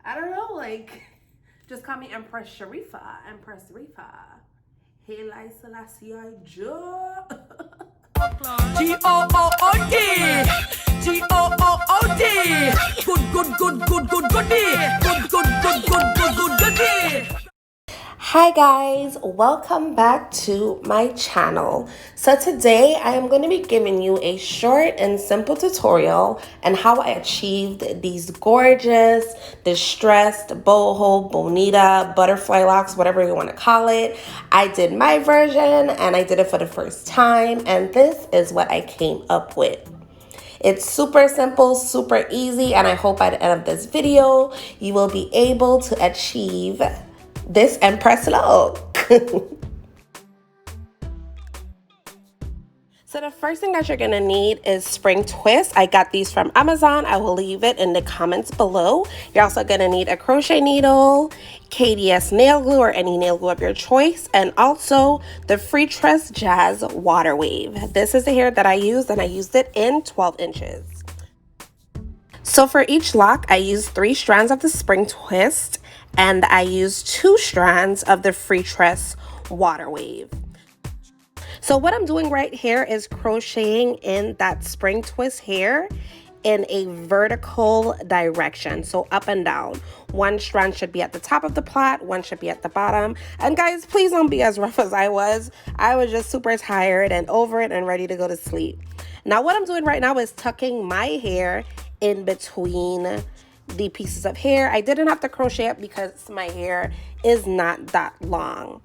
I don't know, like, just call me Empress Sharifa. Empress Sharifa. Haile Selassie Joe. G-O-O-O-D. G-O-O-O-D. Goody. Hi guys, welcome back to my channel. So today I am going to be giving you a short and simple tutorial on how I achieved these gorgeous, distressed, boho, bonita, butterfly locks, whatever you want to call it. I did my version and I did it for the first time, and this is what I came up with. It's super simple, super easy, and I hope by the end of this video, you will be able to achieve this Empress look. So the first thing that you're gonna need is spring twist. I got these from Amazon. I will leave it in the comments below. You're also gonna need a crochet needle, KDS nail glue or any nail glue of your choice, and also the Freetress Jazz Water Wave. This is the hair that I used, and I used it in 12 inches. So for each lock, I used 3 strands of the spring twist, and I used 2 strands of the Freetress Water Wave. So what I'm doing right here is crocheting in that spring twist hair in a vertical direction, so up and down. One strand should be at the top of the plait, one should be at the bottom. And guys, please don't be as rough as I was. I was just super tired and over it and ready to go to sleep. Now what I'm doing right now is tucking my hair in between the pieces of hair. I didn't have to crochet up because my hair is not that long.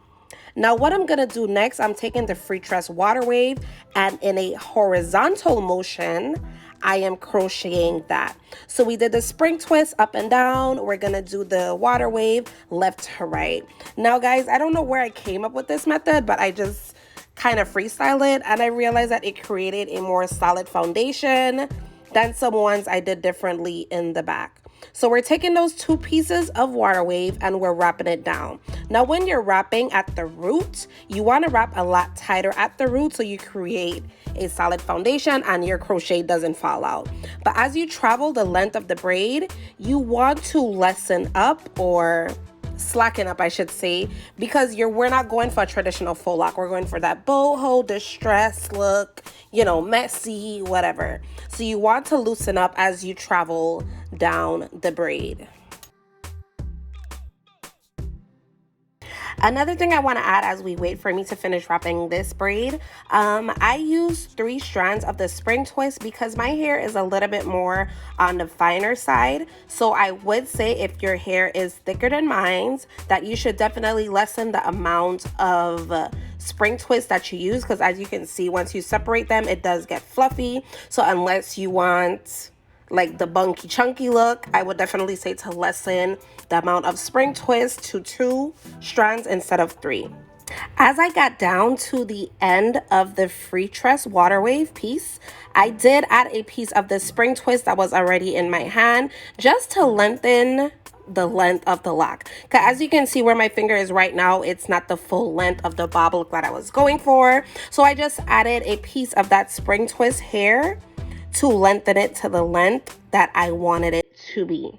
Now what I'm gonna do next, I'm taking the Freetress Water Wave, and in a horizontal motion, I am crocheting that. So we did the spring twist up and down. We're gonna do the water wave left to right. Now guys, I don't know where I came up with this method, but I just kind of freestyle it, and I realized that it created a more solid foundation than some ones I did differently in the back. So we're taking those 2 pieces of water wave and we're wrapping it down. Now when you're wrapping at the root, you want to wrap a lot tighter at the root so you create a solid foundation and your crochet doesn't fall out. But as you travel the length of the braid, you want to lessen up, or slacken up I should say, because we're not going for a traditional faux lock. We're going for that boho distress look, you know, messy, whatever. So you want to loosen up as you travel down the braid. Another thing I want to add as we wait for me to finish wrapping this braid, I use 3 strands of the spring twist because my hair is a little bit more on the finer side. So I would say if your hair is thicker than mine's, that you should definitely lessen the amount of spring twist that you use, because as you can see, once you separate them, it does get fluffy. So unless you want like the bunky chunky look, I would definitely say to lessen the amount of spring twist to 2 strands instead of 3. As I got down to the end of the Freetress Water Wave piece, I did add a piece of the spring twist that was already in my hand just to lengthen the length of the lock. Because as you can see where my finger is right now, it's not the full length of the bob look that I was going for. So I just added a piece of that spring twist hair to lengthen it to the length that I wanted it to be.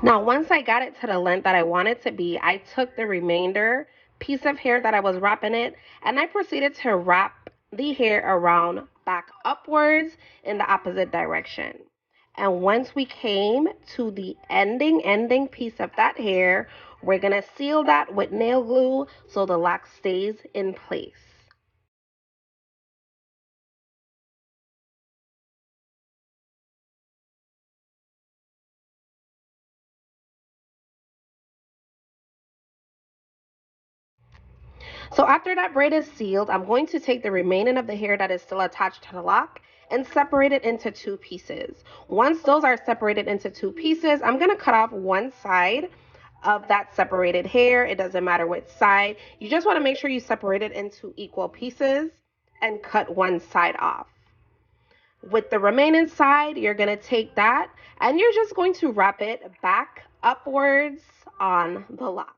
Now, once I got it to the length that I wanted to be, I took the remainder piece of hair that I was wrapping it, and I proceeded to wrap the hair around back upwards in the opposite direction. And once we came to the ending piece of that hair, we're gonna seal that with nail glue so the lock stays in place. So after that braid is sealed, I'm going to take the remaining of the hair that is still attached to the lock and separate it into 2 pieces. Once those are separated into 2 pieces, I'm going to cut off one side of that separated hair. It doesn't matter which side. You just want to make sure you separate it into equal pieces. and cut one side off. With the remaining side, you're going to take that and you're just going to wrap it back upwards on the lock.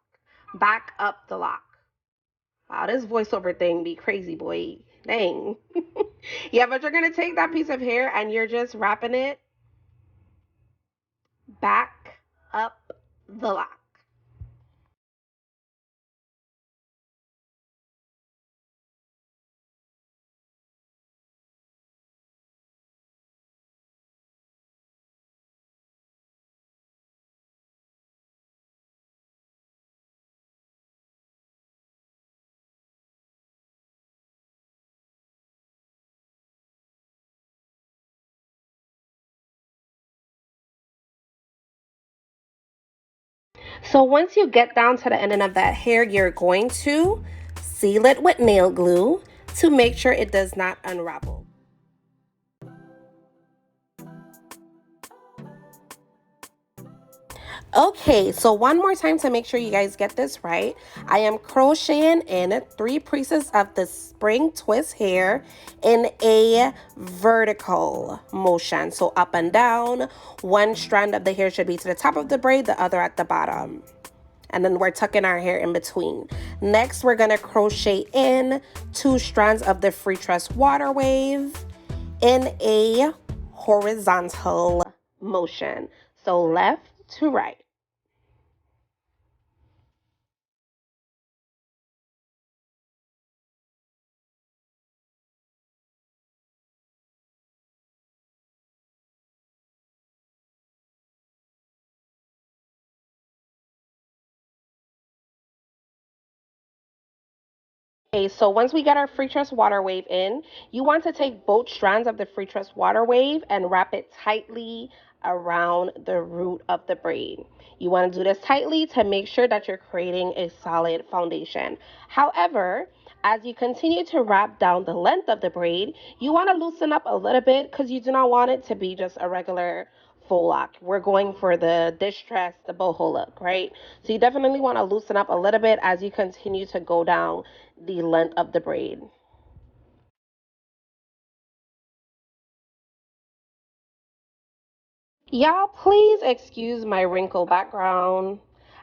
Back up the lock. Wow, this voiceover thing be crazy, boy. Dang. Yeah, but you're going to take that piece of hair and you're just wrapping it back up the lock. So once you get down to the end of that hair, you're going to seal it with nail glue to make sure it does not unravel. Okay, so one more time to make sure you guys get this right. I am crocheting in 3 pieces of the spring twist hair in a vertical motion. So up and down, one strand of the hair should be to the top of the braid, the other at the bottom. And then we're tucking our hair in between. Next, we're gonna crochet in 2 strands of the Freetress water wave in a horizontal motion. So left to right. Okay, so once we get our Freetress water wave in, you want to take both strands of the Freetress water wave and wrap it tightly around the root of the braid. You want to do this tightly to make sure that you're creating a solid foundation. However, as you continue to wrap down the length of the braid, you want to loosen up a little bit because you do not want it to be just a regular faux lock. We're going for the distress, the boho look, right? So you definitely want to loosen up a little bit as you continue to go down the length of the braid. Y'all, please excuse my wrinkle background.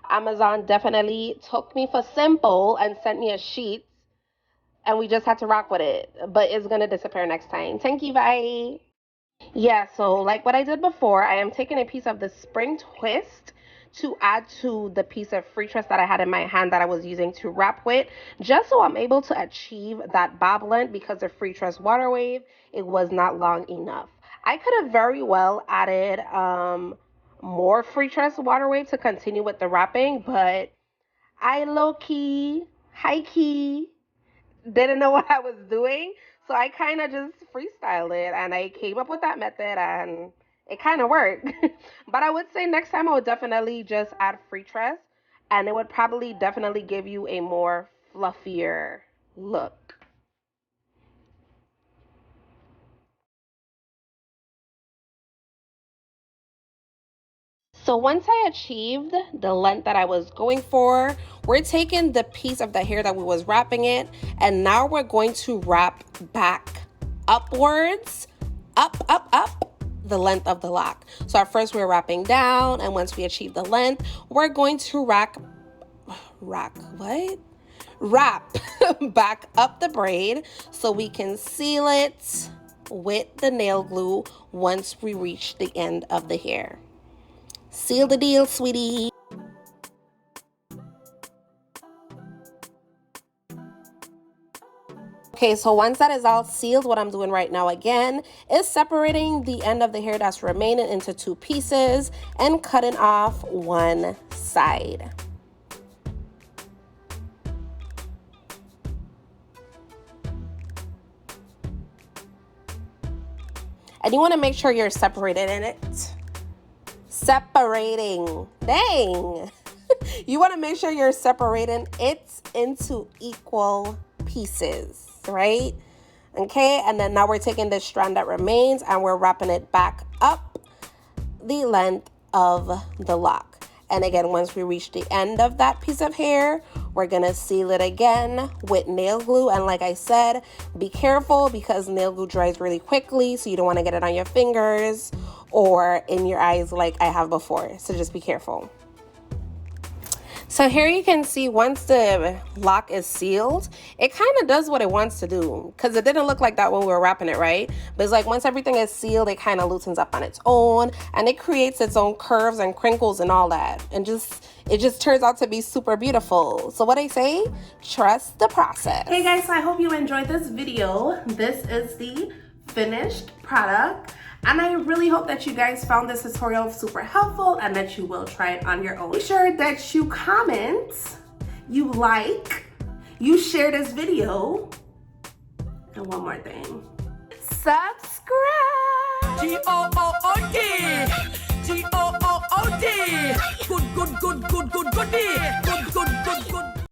Amazon definitely took me for simple and sent me a sheet, and we just had to rock with it. But it's gonna disappear next time. Thank you, bye. Yeah, so like what I did before, I am taking a piece of the spring twist to add to the piece of Freetress that I had in my hand that I was using to wrap with, just so I'm able to achieve that bob length because the Freetress water wave, it was not long enough. I could have very well added more Freetress water wave to continue with the wrapping, but I low key, high key, didn't know what I was doing. So I kind of just freestyled it and I came up with that method and it kind of worked. But I would say next time I would definitely just add Freetress and it would probably definitely give you a more fluffier look. So once I achieved the length that I was going for, we're taking the piece of the hair that we was wrapping it, and now we're going to wrap back upwards, up, the length of the lock. So at first we're wrapping down, and once we achieve the length, we're going to wrap back up the braid so we can seal it with the nail glue once we reach the end of the hair. Seal the deal, sweetie. Okay, so once that is all sealed, what I'm doing right now again is separating the end of the hair that's remaining into 2 pieces and cutting off one side. And you want to make sure you're separated in it. Separating. Dang. You want to make sure you're separating it into equal pieces, right? Okay, and then now we're taking this strand that remains and we're wrapping it back up the length of the lock. And again, once we reach the end of that piece of hair, we're gonna seal it again with nail glue. And like I said, be careful because nail glue dries really quickly, so you don't want to get it on your fingers or in your eyes like I have before. So just be careful. So here you can see once the lock is sealed, it kind of does what it wants to do, because it didn't look like that when we were wrapping it, right? But it's like once everything is sealed, it kind of loosens up on its own, and it creates its own curves and crinkles and all that, and it just turns out to be super beautiful. So what I say, trust the process. Hey guys, so I hope you enjoyed this video. This is the finished product. And I really hope that you guys found this tutorial super helpful and that you will try it on your own. Make sure that you comment, you like, you share this video, and one more thing, subscribe. G-O-O-O-D. G-O-O-O-D. Good, good, good, good, good, goodie. Good, good, good, good.